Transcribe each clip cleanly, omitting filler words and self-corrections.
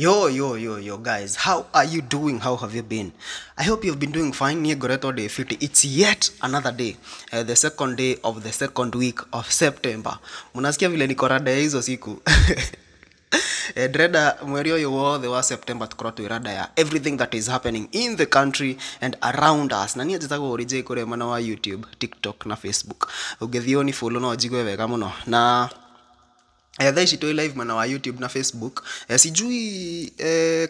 Yo, guys. How are you doing? How have you been? I hope you've been doing fine. Near Goreto Day 50. It's yet another day, the second day of the second week of September. Munasikia vile niko rada ya hizo siku. Dreda mweri ũyũ wothe wa September tukorwo twĩ rada ya everything that is happening in the country and around us. Na niĩ njĩtagwo Oriji kũrĩa mwena wa YouTube, TikTok na Facebook. Ũngĩthiĩ ni follow no njigue wega mũno. Na thaa ici tũĩ live mwena wa YouTube na Facebook. Sijui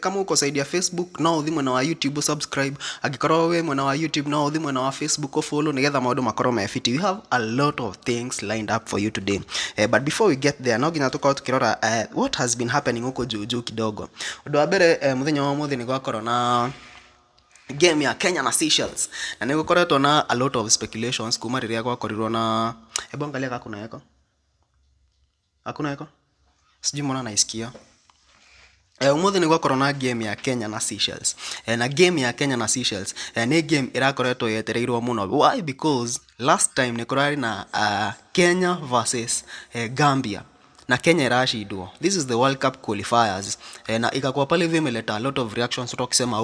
kama uko side ya Facebook no uthi mwena wa YouTube subscribe, angĩkorwo we mwena wa YouTube no uthi mwena wa Facebook follow nĩgetha maũndũ makorwo me fiti. We have a lot of things lined up for you today. But before we get there, no nginya tukorwo tukirora what has been happening huko juu kidogo. Ũndũ wa mbere mũthenya wa mũthĩ nĩ gwakorwo na game ya Kenya na Seychelles. Na nĩ gũkoretwo na a lot of speculations kuma rĩrĩa gwakorirwo na angalia kaka kuna yako. Hakuna eko? Sijui mbona naisikia. Umuthi ni gwakorwo na game ya Kenya na Seychelles. Na game ya Kenya na Seychelles ni game irakoretwo yetereirwo muno. Why? Because last time ni kurari na Kenya versus Gambia. Na Kenya irashindwo. This is the World Cup qualifiers. Na ikakuwa pale hivi imeleta a lot of reactions tukisema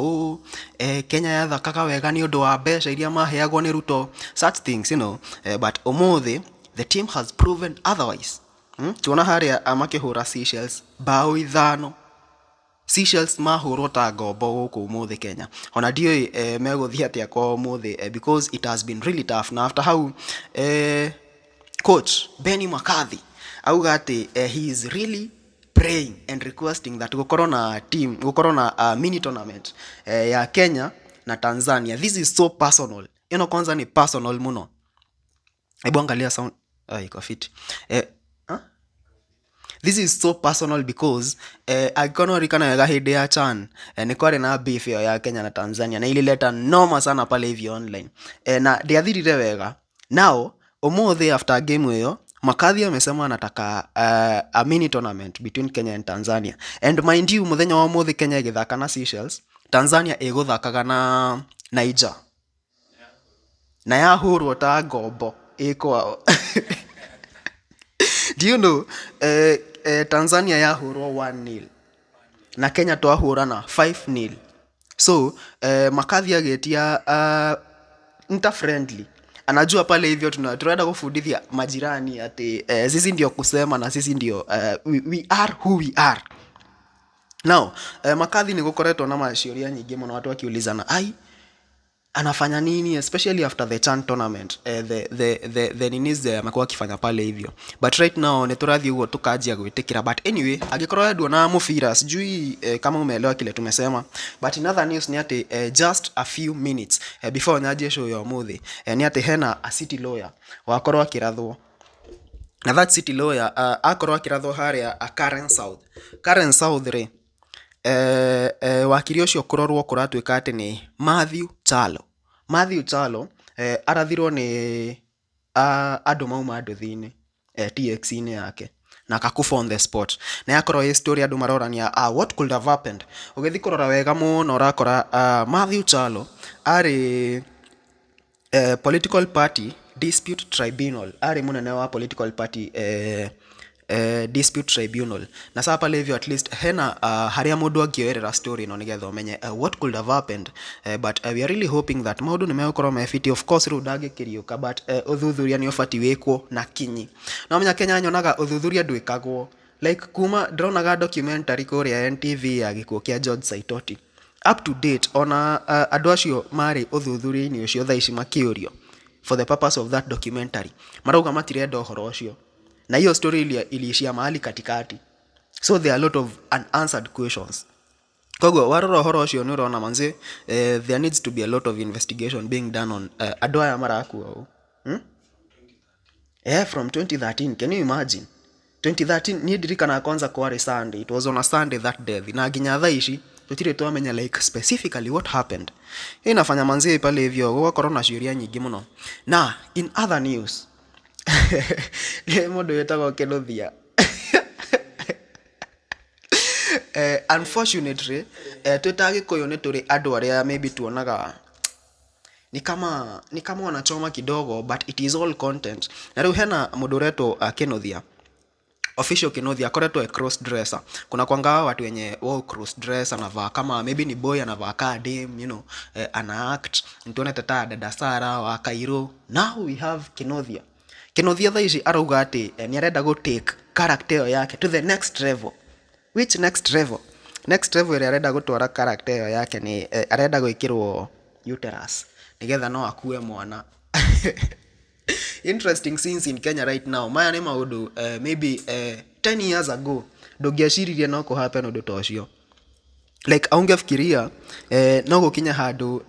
Kenya yathakaga wega ni undu wa mbeca iria maheagwo ni Ruto. Such things, you know. But umuthi the team has proven otherwise. Tuona haria makihura Seychelles bao 5. Seychelles mahurwo ta ngombo guku umuthi Kenya. Ona ndioi meguthii atia kwa umuthi because it has been really tough. Na after how coach Benny McCarthy auga ati he is really praying and requesting that gukorwo na team, gukorwo na mini tournament ya Kenya na Tanzania. This is so personal. Kwanza ni personal muno. Hebu angalia sound iko fit. This is so personal because agikono rikana wega hĩndĩ ya CHAN ni kwari na beef ya Kenya na Tanzania na ilileta noma sana pale hivi online. Na ndiathirire wega. Now umuthi after game hiyo McCarthy amesema anataka a mini tournament between Kenya and Tanzania. And mind you, muthenya wa umuthi Kenya igithaka na Seychelles, Tanzania iguthakaga na Niger. Na yahurwo ta ngombo ikwao. Do you know Tanzania yahurwo 1-0 na Kenya twahurana 5-0. So McCarthy agetia inter-friendly. Anajua pale hivyo tunaenda kufundithia majirani ati sisi ndio kusema na sisi ndio we are who we are. Now McCarthy ni gukoretwo na mashuria nyingi muno watu wakiulizana anafanya nini, especially after the CHAN tournament. The ninis amekuwa akifanya pale hivyo, but right now neturathi huo tukajia gwitikira. But anyway, agikorwo ndio na mufira sijui kama umeelewa kile tumesema. But in other news ni ati just a few minutes before nyaje show ya muthi ni ati hena a city lawyer wakorwo akirathwo. Na that city lawyer akorwo akirathwo haria a Karen South re wakiri ucio kurorwo kuratwika ati ni Matthew Chalo arathirwo ni andu mauma nduthi-ini TX-ini yake na akakufa on the spot. Na yakorwo hii story andu marorania what could have happened. Ugethi kurora wega muno urakora Matthew Chalo ari political party dispute tribunal, ari munene wa political party dispute tribunal. Na sasa pale hivyo at least hena haria mundu angioerera story no nigetha umenye what could have happened. But we are really hoping that maundu nimekorwo mefiti. Of course ru ndangikiriuka, but uthuthuria ni ofati wekwo na kinyi. Na menya Kenya nyonaga uthuthuria ndwikagwo like kuma dronaga documentary kuria NTV ya gikuo kia George Saitoti. Up to date ona andu acio mari uthuthuria-ini ucio thaa ici makiurio for the purpose of that documentary. Marauga matirenda uhoro ucio. Na hiyo story iliishia mahali katikati. So there are a lot of unanswered questions. Kogo waroro horo ucio ni urona manze there needs to be a lot of investigation being done on andu aya marakuo. From 2013, can you imagine? 2013 ni dirikana kwanza kwa Sunday. It was on a Sunday that day. Na ginya thaa ici tutire twamenya like specifically what happened. Hii inafanya manze pale hivyo kwa corona shiria nyingi muno. Na in other news modo yetagwo Kenothia. Unfortunately tutagikuyu ni turi andu aria maybe tuonaga ni kama wanachoma kidogo, but it is all content. Na riu hena mundu reto Kenothia official Kinothia akoretwo e cross dresser. Kuna kwanga watu wenye wao cross dresser anavaa kama maybe ni boy anavaa ka dame, you know, ana act. Nituonete ta dada Sara wa Kairo. Now we have Kinothia. Kinothia thaici arauga ati ni arenda go take character yake to the next level. Which next level? Next level ile arenda gutwara character yake ni arenda gwikirwo uterus nigetha no akue mwana. Interesting scenes in Kenya right now. Maya ni maundu maybe 10 years ago ndungiaciririe no kuhappen undu ta ucio. Like aungefikiria no gukinya handu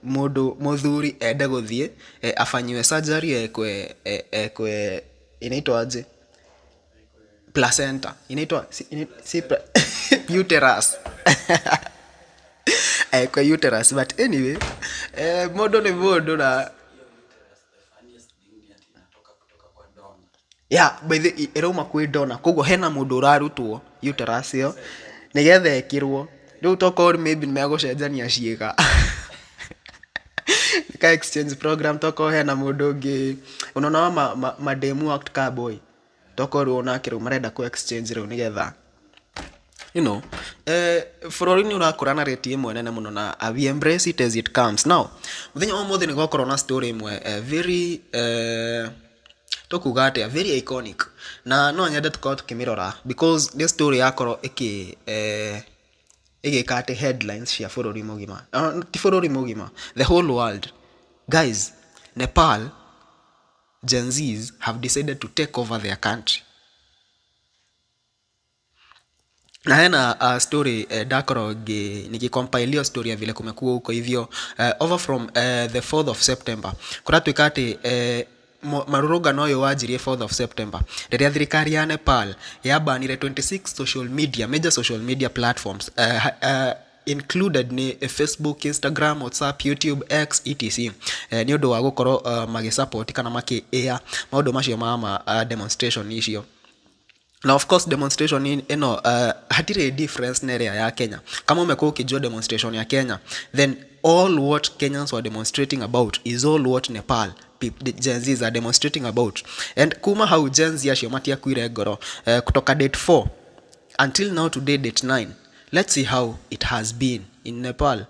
mundu muthuri ende guthie afanywe surgery ekwe inaitwa aje placenta inaitwa uterus. Kwa uterus, but anyway mundu ni mundu na yeah, by the erauma kwi dona koguo hena mundu urarutwo uterus yo nigetha ekirwo riu toko maybe megucenjania ciiga ka exchange program toko hena mundu ungi unaona mademu act ka boy toko ru ona kiru marenda ku exchange riu nigetha you know furori-ini urakurana rate imwe nene muno na we embrace it as it comes. Now muthenya wa muthi ni gwakorwo na story imwe very tukuga ati very iconic na no nyende tukorwo tukimirora because this story yakorwo igikate headlines cia bururi mugima, ti bururi mugima, the whole world. Guys, Nepal Gen Zs have decided to take over their country. Na hena story dakoro nikicompile story ya vile kumekuwa huko hivyo over from the 4th of September kuratwika ati marurugano uyu wanjirie 4th of September riria thirikari ya Nepal yabanire 26 social media major social media platforms included ni Facebook, Instagram, WhatsApp, YouTube, X, etc. Ni undu wa gukorwo magisupport kana maki-air maundu macio ma demonstration icio. Now of course demonstration ino hatire difference na area ya Kenya. Kama umekuwa ukijua demonstration ya Kenya, then all what Kenyans were demonstrating about is all what Nepal the Gen Zs are demonstrating about. And kuma how Gen Z acio matia kuire ngoro kutoka date 4 until now today date 9. Let's see how it has been in Nepal.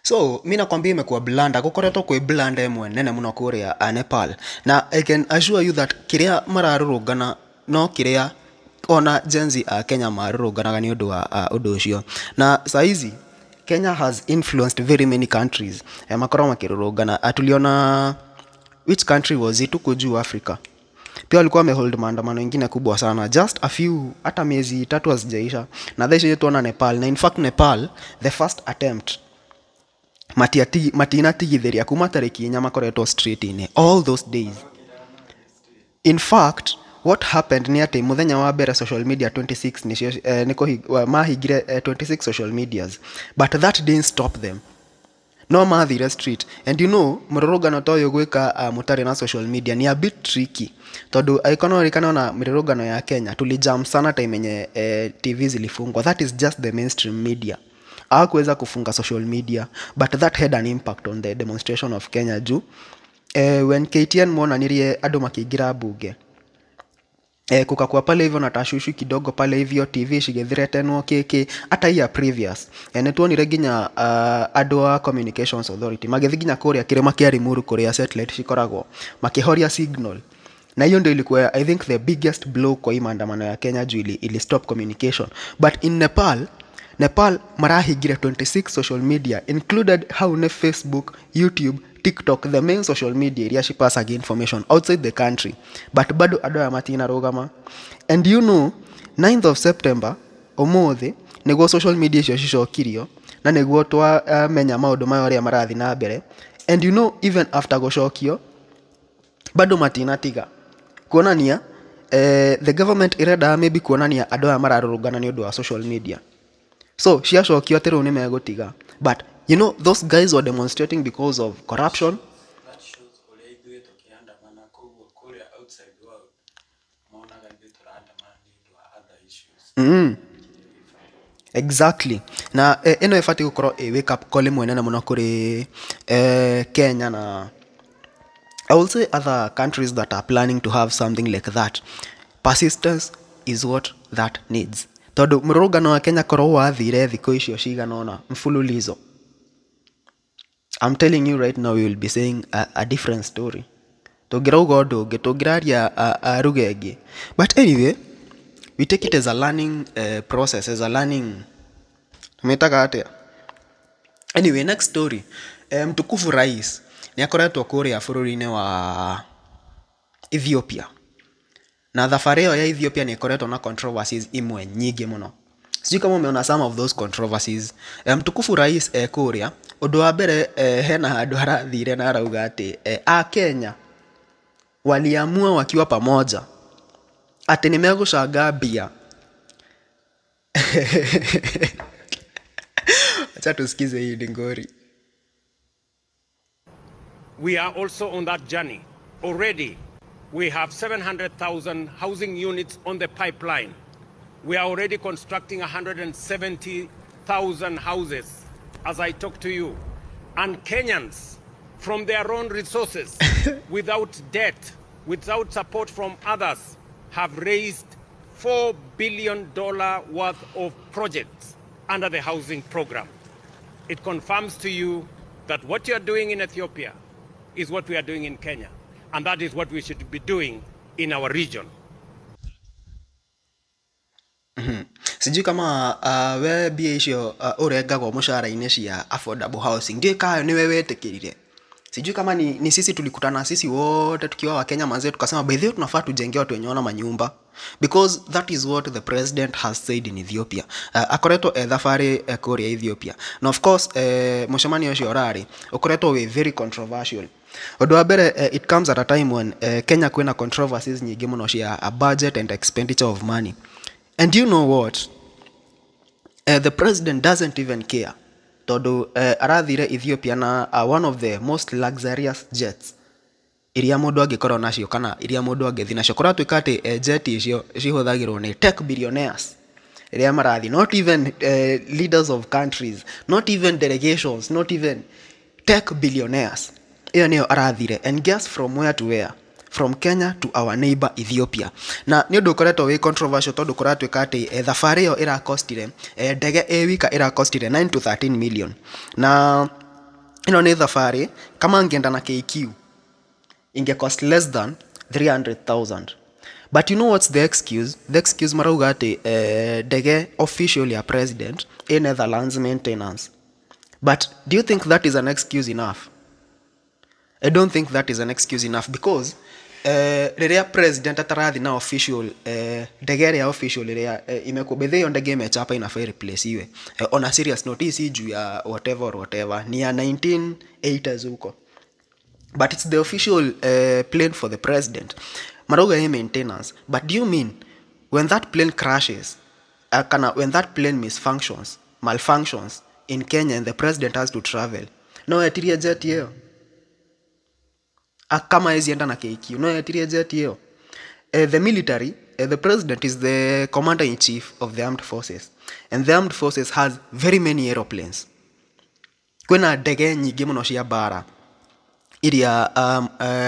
So mi nakwambia imekuwa blanda, gukoretwo kwi blanda imwe nene muno kuria Nepal, na I can assure you that kiria mararurungana no kiria ona Gen Z a Kenya marurunganaga ni undu wa undu ucio. Na saizi Kenya has influenced very many countries makorwo makirurungana. Tuliona which country was it huko juu Africa, pia walikuwa wamehold maandamano mengine kubwa sana, just a few, hata miezi 3 hazijaisha, na then tuona Nepal. Na in fact Nepal, the first attempt matinatigithiria kuma tariki inya makoretwo straight in all those days. In fact what happened ni ati muthenya wa mbere social media 26 nicio mahingire 26 social medias, but that didn't stop them, no mathire street. And you know mururungano ta uyu gwika mutari na social media ni a bit tricky, tondu ikonarikana na mirurungano ya Kenya tulijam sana time yenye TV zilifungwa. That is just the mainstream media, hawakuweza kufunga social media, but that had an impact on the demonstration of Kenya juu when KTN monanirie andu makiingira bunge, kukakuwa pale hivyo na tashushu kidogo pale hivyo, TV cigithretenwo kiki hata ya previous nituonire nginya andu wa Communications Authority magithi nginya kuria kirima kia Limuru kuria satellite cikoragwo makihoria signal, na hiyo ndio ilikuwa I think the biggest blow kwa maandamano ya Kenya juu ili stop communication. But in Nepal marahingire 26 social media included haune Facebook, YouTube, TikTok, the main social media iria cipasaga information outside the country, but bado ado ya matina rogama. And you know 9th of September omothi niguo social media icio cicokirio na niguo twa menya maundu mayo aria marathi na mbere. And you know even after gucokio bado matina tiga kuonania the government irenda maybe kuonania ado ya mararurungana ni undu wa social media. So ciacokio ati riu ni megutiga, but you know those guys were demonstrating because of corruption. That shows ole tukiandamana kuria outside world monaga andamana ni other issues. Exactly. Na eno ifati gukorwo wake up call mwenene muno kuri Kenya na I will say other countries that are planning to have something like that. Persistence is what that needs. Tondu murugano wa Kenya korwo wathire thiko icio ciganona mfululizo, I'm telling you right now we will be saying a different story. Tugirauga undu ungi, tugiraria rugengi. But anyway, we take it as a learning process, as a learning tumetaga atia. Anyway, next story. Mtukufu rais ni akoretwo kuria bururi-ini wa Ethiopia, na thabarĩ ĩyo ya Ethiopia ni ikoretwo na controversies imwe nyingi muno. Sijui kama umeona some of those controversies. Mtukufu rais kuria undu wa mbere hena handu harathire na arauga ati a Kenya waliamua wakiwa pamoja ati nimegucanga mbia. Acha tusikize hii dingori. We are also on that journey. Already, we have 700,000 housing units on the pipeline. We are already constructing 170,000 houses as I talk to you. And Kenyans, from their own resources, without debt, without support from others, have raised $4 billion worth of projects under the housing program. It confirms to you that what you are doing in Ethiopia is what we are doing in Kenya. And that is what we should be doing in our region. Sijui kama we bia icio urengagwo mushara-ini cia affordable housing ndio kayo ni wewe wetekirire. Sijui kama ni sisi tulikutana sisi wote tukiwa wa Kenya manze tukasema by the way tunafaa tujenge watu wenye wana manyumba, because that is what the president has said in Ethiopia. Akoretwo thabari kuria Ethiopia, na of course mucemanio ucio urari ukoretwo we very controversial. Undu wa mbere it comes at a time when Kenya kwina controversies nyingi muno cia a budget and expenditure of money. And you know what, the president doesn't even care. Tondu arathire Ethiopia na one of the most luxurious jets iria mundu angikorwo nacio kana iria mundu angithi nacio. Kuratwika ati jet icio cihuthagirwo ni tech billionaires iria marathi, not even leaders of countries, not even delegations, not even tech billionaires. Iyo niyo arathire, and guess from where to where? From Kenya to our neighbor Ethiopia. Na ni undu ukoretwo wi controversial tondu kuratwika ati thabari iyo irakostire ndege wika irakostire 9 to 13 million. Na ino ni thabari kama angeenda na KQ inge cost less than 300,000. But you know what's the excuse? The excuse marauga ati ndege official ya president in Netherlands maintenance. But do you think that is an excuse enough? I don't think that is an excuse enough because riria president atarathi na official ndege ya official riria imekubedhe yo ndege imechapa inafaa replace iwe on a serious notice juu ya whatever ni ya 1980s huko. But it's the official plane for the president. Marauga ya maintenance. But do you mean when that plane crashes, when that plane malfunctions in Kenya and the president has to travel, no yatiria jet hiyo? Kama hizi enda na KQ, no yatiria jet hiyo? The military, the president is the commander-in-chief of the armed forces. And the armed forces has very many aeroplanes. Kwena ndege nyingi muno cia bara iria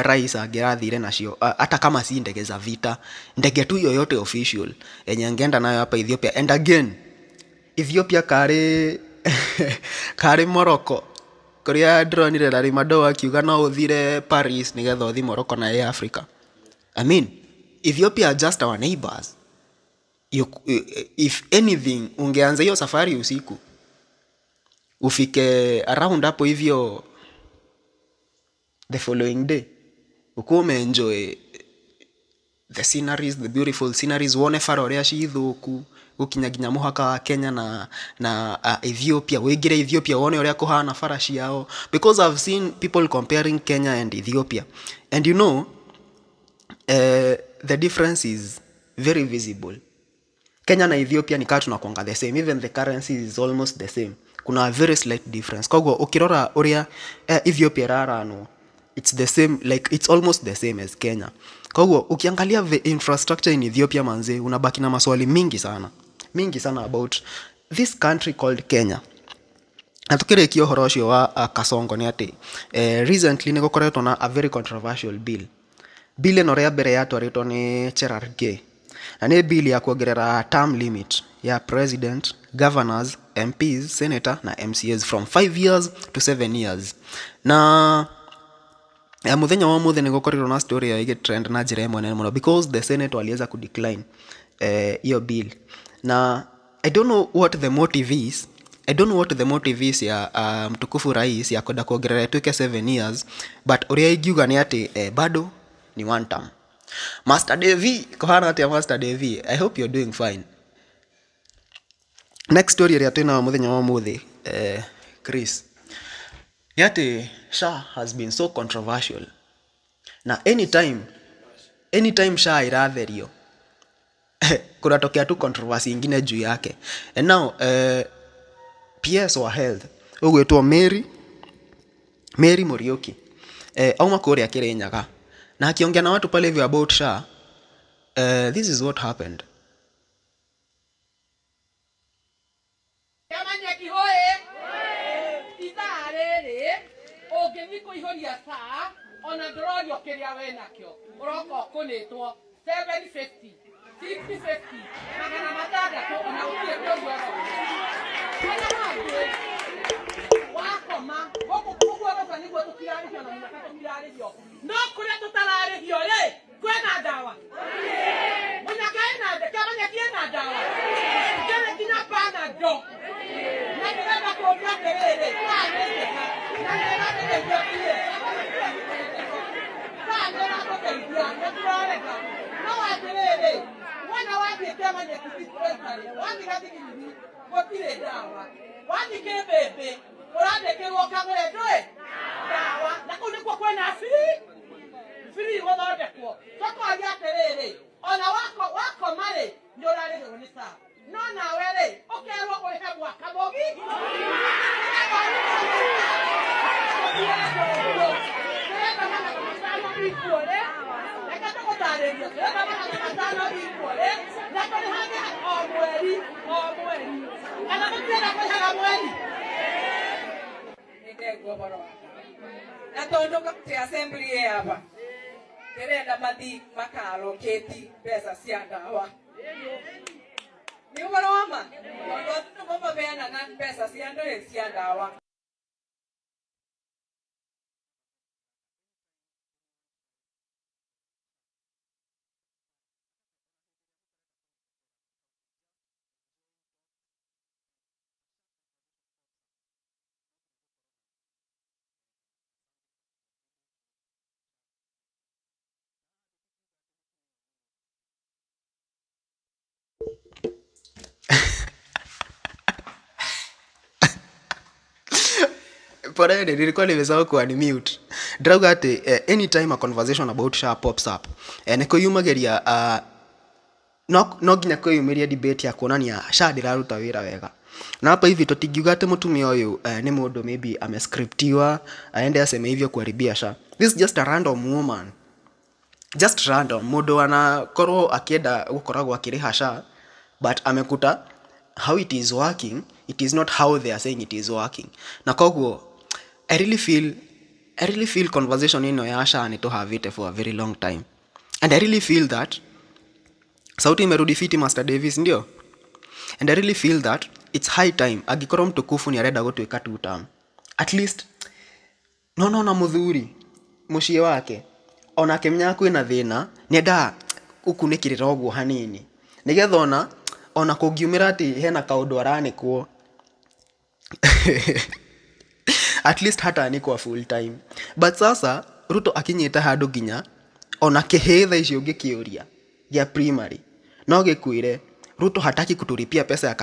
rais angerathire nacio hata kama si ndege za vita, ndege tu yoyote official yenye angeenda nayo hapa Ethiopia. And again, Ethiopia kari Morocco kuria dronire Larry Madowo akiuga no uthire Paris nigetha uthi Morocco na Air Africa. I mean, Ethiopia are just our neighbors. If anything, ungeanza hiyo safari usiku ufike around hapo hivyo the following day, ukume enjoy the sceneries, the beautiful sceneries, wone faro ria cithuku gukinyaginya muhaka wa Kenya na Ethiopia, wigire Ethiopia wone uria kuhana farashi yao, because I've seen people comparing Kenya and Ethiopia, and you know the difference is very visible. Kenya na Ethiopia ni kama tunakuanga the same, even the currency is almost the same. Kuna a very slight difference. Kwa hivyo ukirora uria Ethiopia rarano, it's the same, like it's almost the same as Kenya. Kwa hivyo ukiangalia the infrastructure in Ethiopia manze, unabaki na maswali mingi sana about this country called Kenya. Natukire uhoro ucio wa Kasongo ni ati recently ni gukoretwo na a very controversial bill ino ria mbere yatwaritwo ni Cherargei, na ni bill ya kuongerera term limit ya president, governors, MPs, senator na MCAs from 5 years to 7 years. Na muthenya wa muthe ni gukorirwo na story ya trend na njira imwe nene muno because the senate waliweza ku decline hiyo bill. Na I don't know what the motive is ya mtukufu rais ya kwenda kuongerera tuke 7 years, but uria igiuga ni ati bado ni one term. Master Devi, kohana ati Master Devi, I hope you're doing fine. Next story ria twina muthenya wa muthe Chris. Yate SHA has been so controversial. Na anytime SHA iratherio kunatokea tu controversy ingine juu yake. And now PS wa health ugwetwo Mary Muriuki auma kuria Kirinyaga na akiongea na watu pale hivyo about SHA. This is what happened. Niko ihoria saa ona ndororio kiria we nakio uroko kunitwo 750 650 magana matandatu ona ukie kogwa wakoma goko kugwa basa niguo tukirarihio na munaka tukirarihio no kuria tutararihio ri kwena dawa munaka ina kama nyakiena dawa kile kina pana do na ndirenda kuongea kelele Natondo kapti assembly hapa. Terenda madi makalo keti pesa cia ndawa. Ni umaroma. Ndio tu mama bena na pesa cia ndawa. Porene, nilikuwa nimesahau ku unmute. Drauga ati anytime a conversation about SHA pops up, niko yumageria no nginya kwiyumiria debate ya kuonania SHA ndiraruta wira wega. Na hapa hivi tutingiuga ati mutumia uyu ni mundu maybe amescriptiwa aende aseme hivyo kuharibia SHA. This is just a random woman. Just random. Mundu anakorwo akienda gukoragwo akiriha SHA, but amekuta how it is working, it is not how they are saying it is working. Na koguo I really feel conversation ino ya SHA ni to have it for a very long time. And I really feel that sauti imerudi fiti Master Davis ndio. And I really feel that it's high time agikorwo mtukufu ni arenda gutwika two term. At least na muthuri mucie wake ona kemenya kwina thina nienda ukunikirira ogwo hanini nigetha ona kungiumira ati hena kaundu aranikwo at least hata ni kwa full time. But sasa Ruto akinyita handu ginya ona kihitha icio ngikiuria ya primary no gikwire Ruto hataki kutulipia pesa ya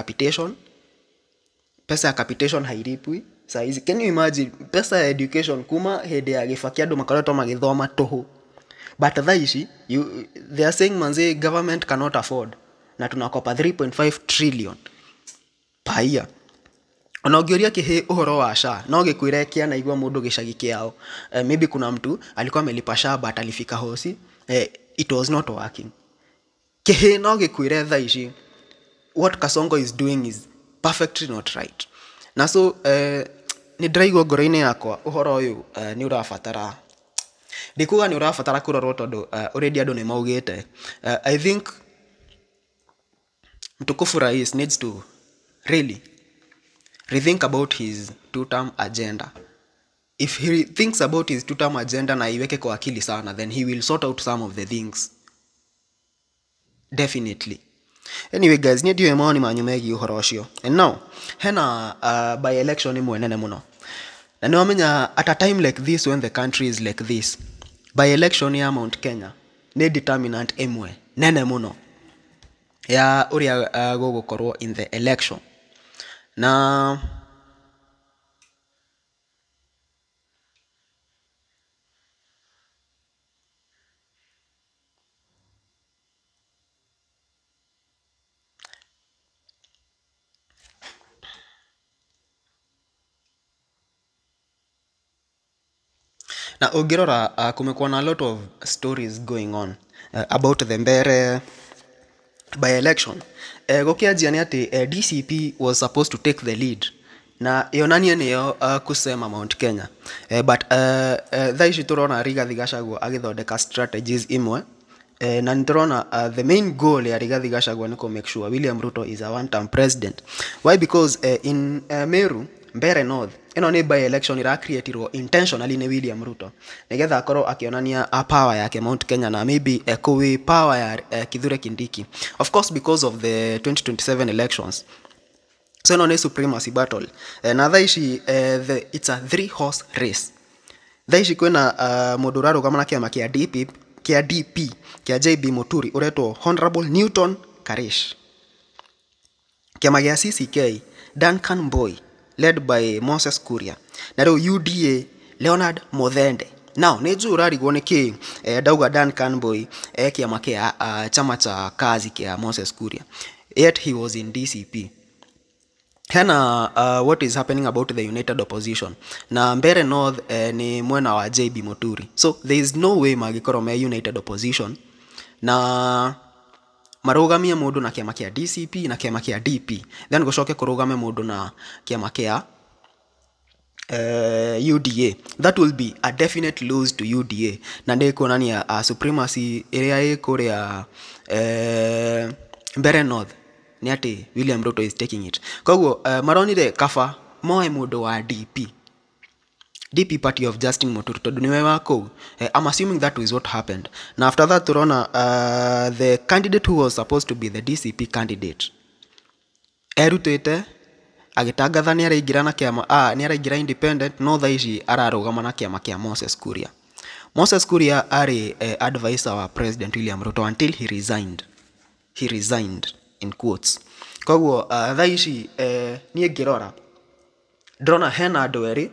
capitation hairipwi saizi. Can you imagine pesa ya education kuma hede ya gifaki andu makoretwo magithoma tuhu, but thaici they are saying manze government cannot afford na tunakopa 3.5 trillion per year. Ona ungioria kihi uhoro wa SHA no gikwire kia na igwa mundu gicagi kiao, maybe kuna mtu alikuwa amelipa SHA but alifika hosi it was not working. Kihi no gikwire thaici what Kasongo is doing is perfectly not right. Na so ni draigwo ngoro-ini yakwa uhoro uyu ni urafatara ndikuga ni urafatara kurorwo tondu already andu ni maugite. I think mtukufu rais needs to really rethink about his two-term agenda. If he thinks about his two-term agenda na iweke kwa akili sana, then he will sort out some of the things. Definitely. Anyway guys, ni ndio maoni manyu megi uhoro ucio. And now hena by election imwe nene muno. Na ni wamenya at a time like this, when the country is like this, by election ya Mount Kenya ni determinant imwe nene muno ya uria gugukorwo in the election. Na ungirora kumekuwa na a lot of stories going on about the Mbere by election. Gukianjia ni ati DCP was supposed to take the lead na yonania niyo kusema Mount Kenya, but thaici turona Rigathi Gachagua agithondeka strategies imwe, na niturona the main goal ya Rigathi Gachagua ni to make sure William Ruto is a one-term president. Why? Because in Meru, Mbere North, ino ni by election ira created intentionally ni William Ruto nigetha akorwo akionania power yake Mount Kenya na maybe kuwi power ya Kithure Kindiki, of course because of the 2027 elections. So ino ni supremacy battle, na thaici it's a 3-horse race. Thaici kwina mundu urarugama na kiama kia DP kia JB Muturi uretwo Honorable Newton Karish. Kiama gia CCK Duncan Boy led by Moses Kuria. Na leo UDA Leonard Modhende. Now neju urarigwo niki dauga Duncan Boy kiama kia chama cha kazi kia Moses Kuria, yet he was in DCP. Hena what is happening about the united opposition na Mbere North ni mwena wa JB Muturi, so there is no way magikorwo me united opposition na marugamia mundu na kiama kia DCP na kiama kia DP, then gushoke kurugame mundu na kiama kia UDA. That will be a definite lose to UDA na ndikuonania supremacy area ikuria Mbere North ni ati William Ruto is taking it. Koguo maronire kaba moe mundu wa DP party of Justin Muturi tondu niwe wako. I'm assuming that is what happened. Na after that turona the candidate who was supposed to be the DCP candidate erutete agitangatha ni araingira na kiama ni araingira independent, no thaici ararugama na kiama kia Moses Kuria. Moses Kuria ari advisor wa President William Ruto until he resigned in quotes. Koguo thaici ni ngirora drona hena andu eri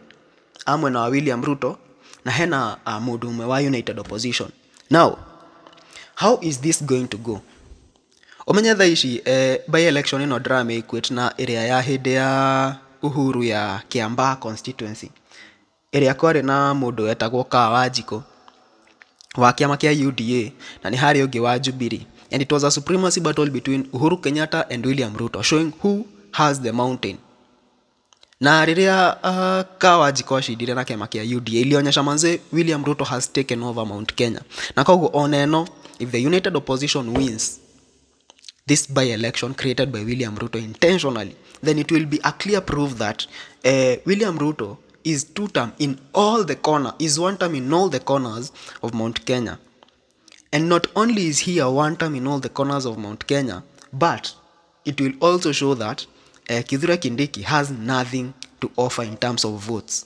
amwe na William Ruto na hena mũndũ ũmwe wa United Opposition. Now, how is this going to go? Omenye thaa ici by election ino drama equate na area ya hĩndĩ ya Uhuru ya Kiambaa constituency, area kwari na mũndũ etagwo Wanjikũ wa kĩama kĩa UDA na nĩ harĩ ũngĩ wa Jubilee, and it was a supremacy battle between Uhuru Kenyatta and William Ruto, showing who has the mountain. Na rĩrĩa Wanjikũ acindire na kĩama kĩa UDA ilionyesha manze William Ruto has taken over Mount Kenya. Na koguo oneno, if the United Opposition wins this by-election created by William Ruto intentionally, then it will be a clear proof that William Ruto is one term in all the corners of Mount Kenya. And not only is he a one term in all the corners of Mount Kenya, but it will also show that Kithure Kindiki has nothing to offer in terms of votes.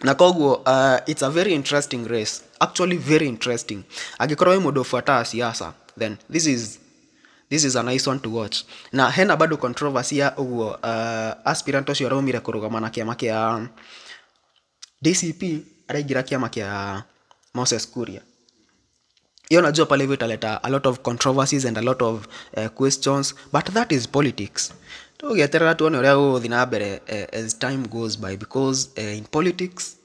Na koguo it's a very interesting race, actually very interesting. Agikorwo we mũndũ ũfuata siasa, then this is a nice one to watch. Na hena bado controversy ya uguo aspirant ũcio araumire kũrũgama na kĩama kĩa DCP araingira kĩama kĩa Moses Kuria. Hiyo najua pale hivyo italeta a lot of controversies and a lot of questions, but that is politics. Tugeterera tuone ũrĩa gũgũthiĩ na mbere as time goes by, because in politics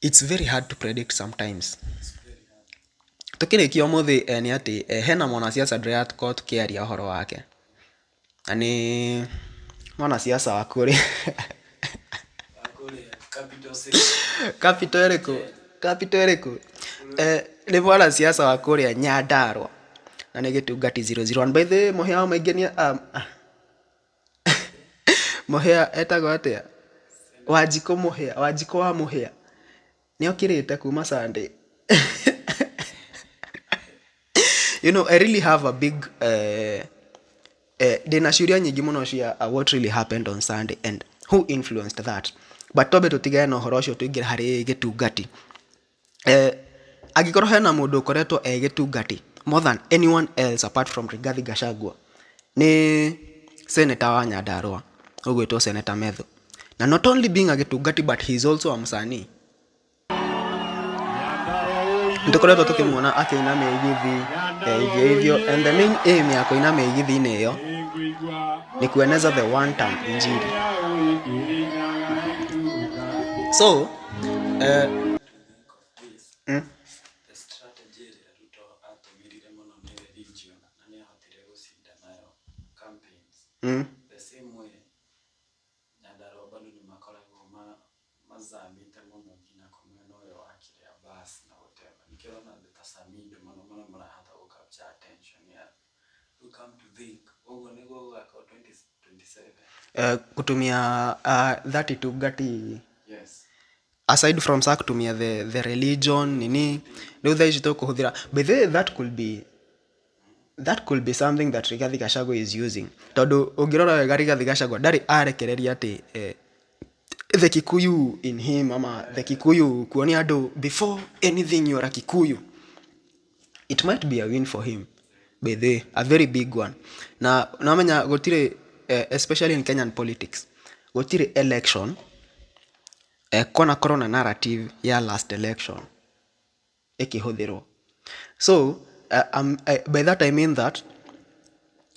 it's very hard to predict sometimes. Tukirĩkia ũmũthĩ nĩ atĩ hena mwanasiasa ndĩratũkorwo tũkĩaria ũhoro wake, na nĩ mwanasiasa wa kũrĩ capital ĩrĩkũ nĩ mwanasiasa wa kũrĩa Nyandarua na nĩ Gĩtungati 001. By the way, mũhĩa maingĩ mũhĩa etagwo atĩa? Wanjikũ wa mũhĩa nĩ okĩrĩte kuma Sunday. You know, I really have a big dena ciũria nyingĩ mũno cia what really happened on Sunday and who influenced that, but tobe tũtigane na ũhoro ũcio tũingĩre harĩ Gĩtungati. Angĩkorwo hena mũndũ ũkoretwo Gĩtungati more than anyone else apart from Rigathi Gachagua nĩ senator wa Nyandarua ũgwĩtwo Senator Methu, na not only being a Gĩtungati but he is also a msanii. Nĩtũkoretwo tũkĩmuona akĩina mĩgithi hivyo, and the main aim ya kũina mĩgithi-inĩ ĩyo ni kueneza the one term injili. So the strategy ya Ruto atumirire muno ni religion na ni ahotire gucinda nayo campaigns. The same way Nyandarua bado ni makoragwo mazamite muno nginya kumwena uyo wa kiria bus na whatever. Nikiona the Samido muno marahota ku capture attention ya who come to think ogo ni go kwa 2027 kutumia that Gĩtungati. yes, aside from sa kutumia the religion nini ndio thaici kuhuthira, but that could be something that Rigathi Gachagua is using. Tondu ungirora wega Rigathi Gachagua ndari arekereria ati the Kikuyu in him ama the Kikuyu kuonia andu before anything you are a Kikuyu. It might be a win for him, but a very big one. Na namenya gutire especially in Kenyan politics gutire election kona corona narrative ya last election ikihuthirwo. So by that I mean that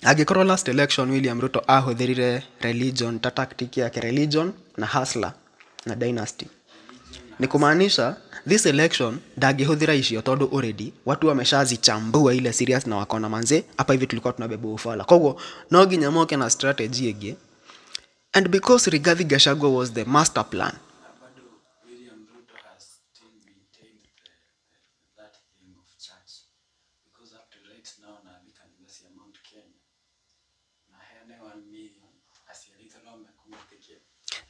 agikorwo last election William Ruto ahuthirire religion ta tactic yake religion na hustler na dynasty, ni kumaanisha this election ndagihuthira icio tondu already watu wameshazichambua ile serious na wakona manze hapa hivi tulikuwa tunabeba ufala. Koguo no nginya moke na strategy igi, and because Rigathi Gachagua was the master plan, William Ruto has still maintained that thing of church, because up to right now na kanisa ya Mount Kenya na hene 1 million asialita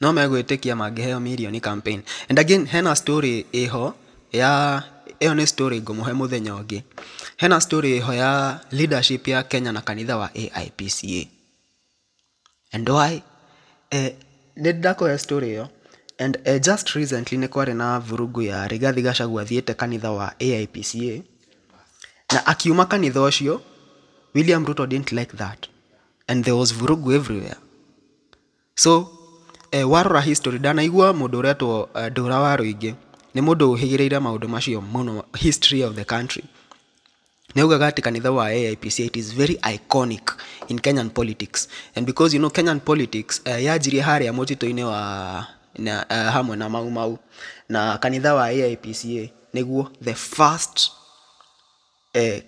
no megwĩtĩkia mangĩheo million campaign. And again hena story iho ya ĩyo nĩ story ngũmũhe mũthenya ũngĩ. Hena story iho ya leadership ya Kenya na kanitha wa AIPCA, and why ndakũhe story iyo. And just recently nĩ kwarĩ na vurugu ya Rigathi Gachagua thiĩte kanitha wa AIPCA na akiuma kanitha ũcio. William Ruto didn't like that and there was vurugu everywhere. So warora history ndanaigua mundu uretwo Ndura wa Ruingi ni mundu uhigireire maundu macio muno history of the country. Neugaga ati kanitha wa AIPC it is very iconic in Kenyan politics, and because you know Kenyan politics yajirie haria mutito-ini wa hamwe na mau na kanitha wa AIPC niguo the first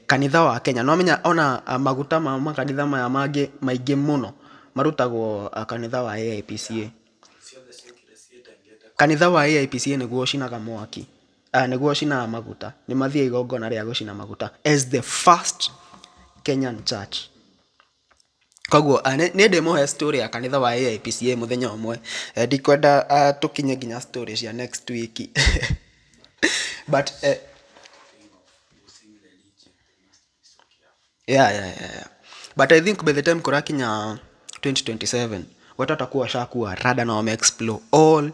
kanitha wa Kenya. No menya ona maguta ma makanitha maya mangĩ maingĩ muno marutagwo kanitha wa AIPC. Kanitha wa AIPC niguo cinaga mwaki, niguo cinaga maguta, ni mathie igongona ria gucina maguta as the first Kenyan church. Koguo ni ndĩmuhe story ya kanitha wa AIPC muthenya umwe, ndikwenda tukinye nginya story cia next week but yeah. But I think by the time kurakinya 2027 watu watakuwa shakuwa rada na wame explore all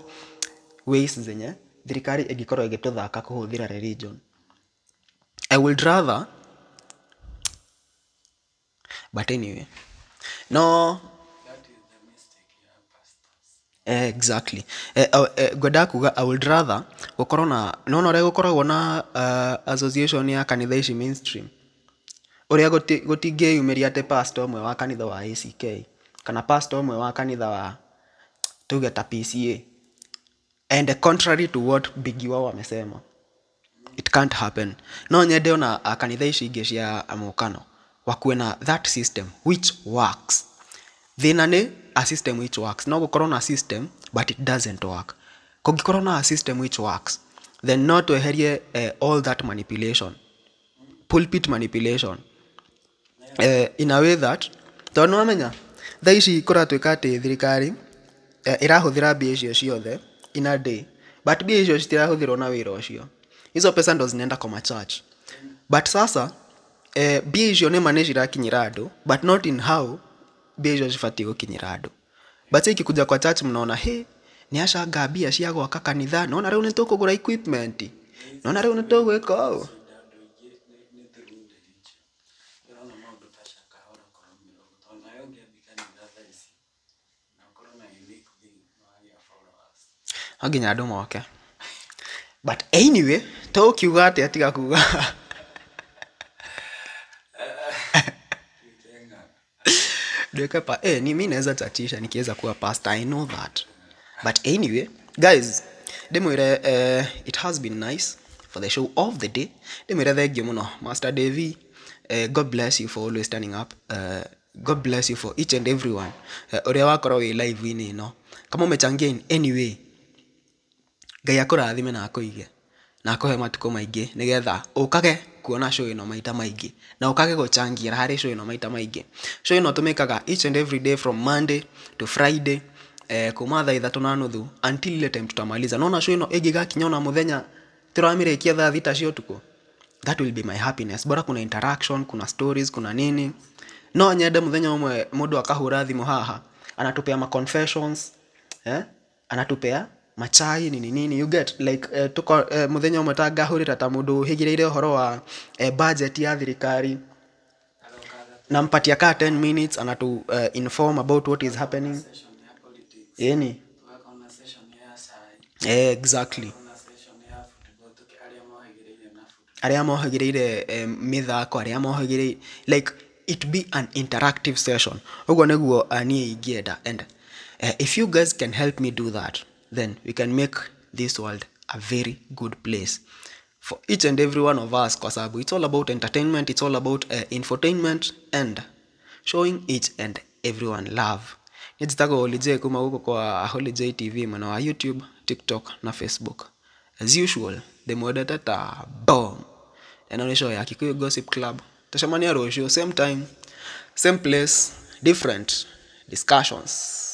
ways zenye thirikari igikorwo igituthaka kuhuthira religion. I would rather, but anyway, no, That is the mistake ya pastors. exactly. Gwenda kuga I would rather gukorwo na no re gukoragwo na association ya kanitha ici mainstream uria gutingiyumiria ate pastor umwe wa kanitha wa ACK kana pastor umwe wa kanitha wa tuge ta PCA, and contrary to what Biggie wao wamesema, it can't happen. No nyende ona kanitha ici ingi cia amukano wakuwe na that system which works. Thina ni a system which works, no gukorwo na system but it doesn't work. Kungikorwo na a system which works, then not to herie all that manipulation, pulpit manipulation, in a way that tondu amenya tha ici kuratwika ati thirikari irahuthira mbia icio ciothe in a day, but mbia icio citirahuthirwo na wira ucio. Hizo pesa ndo zinaenda kwa church, but sasa mbia icio ni mane cirakinyira andu, but not in how mbia icio cibatiĩ gukinyira andu. But ikikuja kwa church mnaona ni acanga mbia cia gwaka kanitha, nona riu ni tukugura equipment, nona riu ni tugwika ũũ. Aginya andu moke. But anyway, to kiuga ati atiga kuga Dwekepa, ni mimi naweza tatisha nikiweza kuwa pastor, I know that. But anyway, guys, demwire it has been nice for the show of the day. Demwire thank you muno Master Davy. God bless you for always standing up. God bless you for each and everyone. Uria wakorwo wi live ini no. Kama umechangia in any way, Ngai akurathime na akuige na akuhe matuko maingi nigetha ukage kuona show ino maita maingi na ukage guchangira hari show ino maita maingi. Show ino tumekaga each and every day from Monday to Friday kuma thaa 3:30 until ile time tutamaliza. Naona show ino igigakinya na muthenya turamirikia thaa 6 cia utuko. That will be my happiness. Bora kuna interaction, kuna stories, kuna nini. No nyende muthenya umwe mundu akahura thimu haha anatupea ma confessions, anatupea machai nini, you get like tuko muthenya umwe tangahurira ta mundu higireire uhoro wa budget ya thirikari, nampatia ka 10 minutes anatu inform about what is happening. Yani exactly. Aria mohagireire mithako, aria mohagireire, like it be an interactive session. Ugo neguo ani ingienda, and if you guys can help me do that, then we can make this world a very good place for each and every one of us, kwa sababu it's all about entertainment, it's all about infotainment and showing each and everyone love. Nijitago Holiday kuma huko kwa Holiday TV mwana wa YouTube, TikTok na Facebook. As usual, the moderator bomb. And show ya Kikuyu Gossip Club. Tashamania Rosho, same time, same place, different discussions.